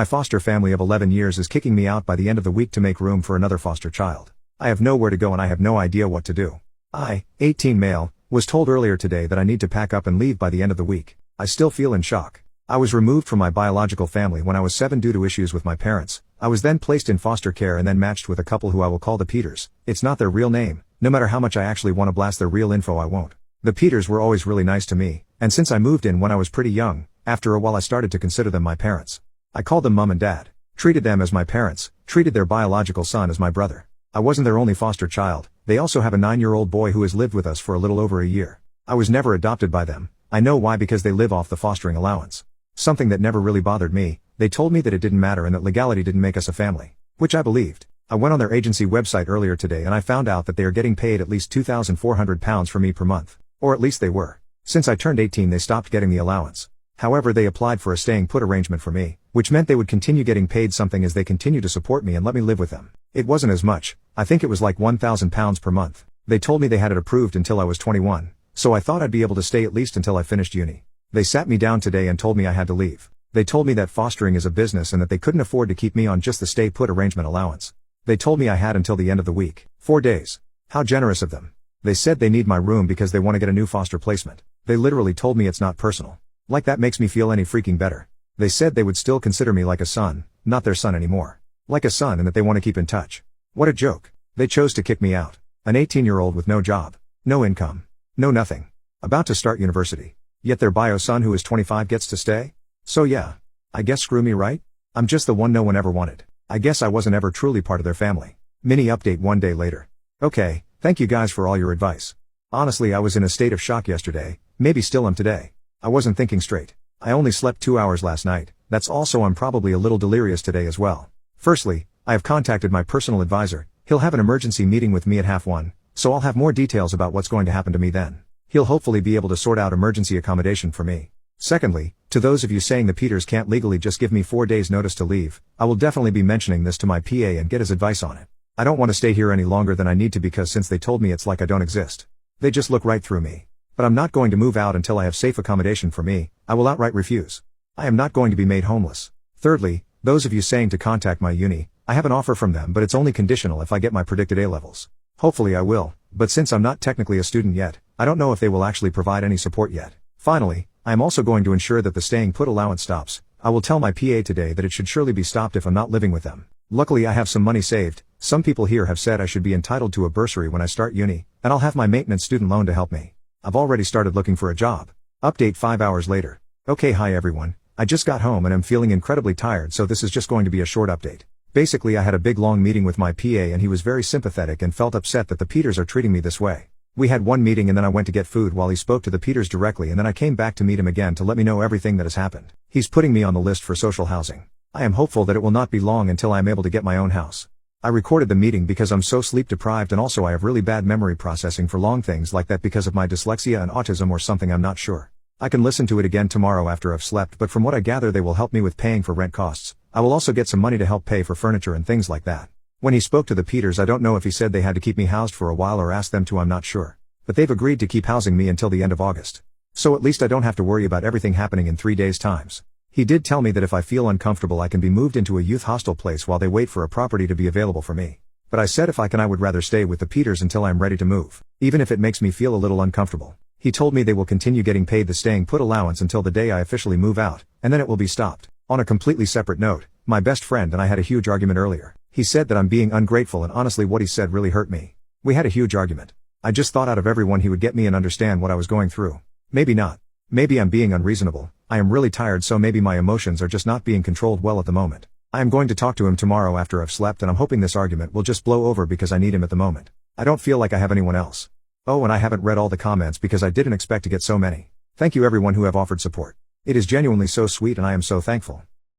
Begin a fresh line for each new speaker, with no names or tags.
My foster family of 11 years is kicking me out by the end of the week to make room for another foster child. I have nowhere to go and I have no idea what to do. I, 18 male, was told earlier today that I need to pack up and leave by the end of the week. I still feel in shock. I was removed from my biological family when I was 7 due to issues with my parents. I was then placed in foster care and then matched with a couple who I will call the Peters. It's not their real name. No matter how much I actually want to blast their real info, I won't. The Peters were always really nice to me, and since I moved in when I was pretty young, after a while I started to consider them my parents. I called them mom and dad, treated them as my parents, treated their biological son as my brother. I wasn't their only foster child. They also have a 9-year-old boy who has lived with us for a little over a year. I was never adopted by them. I know why, because they live off the fostering allowance. Something that never really bothered me. They told me that it didn't matter and that legality didn't make us a family, which I believed. I went on their agency website earlier today and I found out that they are getting paid at least £2,400 for me per month. Or at least they were. Since I turned 18 they stopped getting the allowance. However, they applied for a staying put arrangement for me, which meant they would continue getting paid something as they continue to support me and let me live with them. It wasn't as much. I think it was like £1,000 per month. They told me they had it approved until I was 21, so I thought I'd be able to stay at least until I finished uni. They sat me down today and told me I had to leave. They told me that fostering is a business and that they couldn't afford to keep me on just the stay put arrangement allowance. They told me I had until the end of the week. 4 days. How generous of them. They said they need my room because they want to get a new foster placement. They literally told me it's not personal. Like that makes me feel any freaking better. They said they would still consider me like a son, not their son anymore. Like a son, and that they want to keep in touch. What a joke. They chose to kick me out. An 18-year-old with no job, no income, no nothing. About to start university. Yet their bio son who is 25 gets to stay? So yeah. I guess screw me, right? I'm just the one no one ever wanted. I guess I wasn't ever truly part of their family. Mini update 1 day later. Okay, thank you guys for all your advice. Honestly, I was in a state of shock yesterday, maybe still am today. I wasn't thinking straight. I only slept 2 hours last night. That's also I'm probably a little delirious today as well. Firstly, I have contacted my personal advisor. He'll have an emergency meeting with me at 1:30, so I'll have more details about what's going to happen to me then. He'll hopefully be able to sort out emergency accommodation for me. Secondly, to those of you saying the Peters can't legally just give me 4 days notice to leave, I will definitely be mentioning this to my PA and get his advice on it. I don't want to stay here any longer than I need to because since they told me it's like I don't exist. They just look right through me. But I'm not going to move out until I have safe accommodation for me. I will outright refuse. I am not going to be made homeless. Thirdly, those of you saying to contact my uni, I have an offer from them but it's only conditional if I get my predicted A levels. Hopefully I will, but since I'm not technically a student yet, I don't know if they will actually provide any support yet. Finally, I am also going to ensure that the staying put allowance stops. I will tell my PA today that it should surely be stopped if I'm not living with them. Luckily I have some money saved. Some people here have said I should be entitled to a bursary when I start uni, and I'll have my maintenance student loan to help me. I've already started looking for a job. Update 5 hours later. Okay, hi everyone. I just got home and I'm feeling incredibly tired, so this is just going to be a short update. Basically I had a big long meeting with my PA and he was very sympathetic and felt upset that the Peters are treating me this way. We had one meeting and then I went to get food while he spoke to the Peters directly and then I came back to meet him again to let me know everything that has happened. He's putting me on the list for social housing. I am hopeful that it will not be long until I am able to get my own house. I recorded the meeting because I'm so sleep deprived and also I have really bad memory processing for long things like that because of my dyslexia and autism or something, I'm not sure. I can listen to it again tomorrow after I've slept, but from what I gather they will help me with paying for rent costs. I will also get some money to help pay for furniture and things like that. When he spoke to the Peters, I don't know if he said they had to keep me housed for a while or asked them to, I'm not sure. But they've agreed to keep housing me until the end of August. So at least I don't have to worry about everything happening in 3 days' times. He did tell me that if I feel uncomfortable I can be moved into a youth hostel place while they wait for a property to be available for me. But I said if I can I would rather stay with the Peters until I'm ready to move, even if it makes me feel a little uncomfortable. He told me they will continue getting paid the staying put allowance until the day I officially move out, and then it will be stopped. On a completely separate note, my best friend and I had a huge argument earlier. He said that I'm being ungrateful and honestly what he said really hurt me. We had a huge argument. I just thought out of everyone he would get me and understand what I was going through. Maybe not. Maybe I'm being unreasonable. I am really tired, so maybe my emotions are just not being controlled well at the moment. I am going to talk to him tomorrow after I've slept and I'm hoping this argument will just blow over because I need him at the moment. I don't feel like I have anyone else. Oh, and I haven't read all the comments because I didn't expect to get so many. Thank you everyone who have offered support. It is genuinely so sweet and I am so thankful.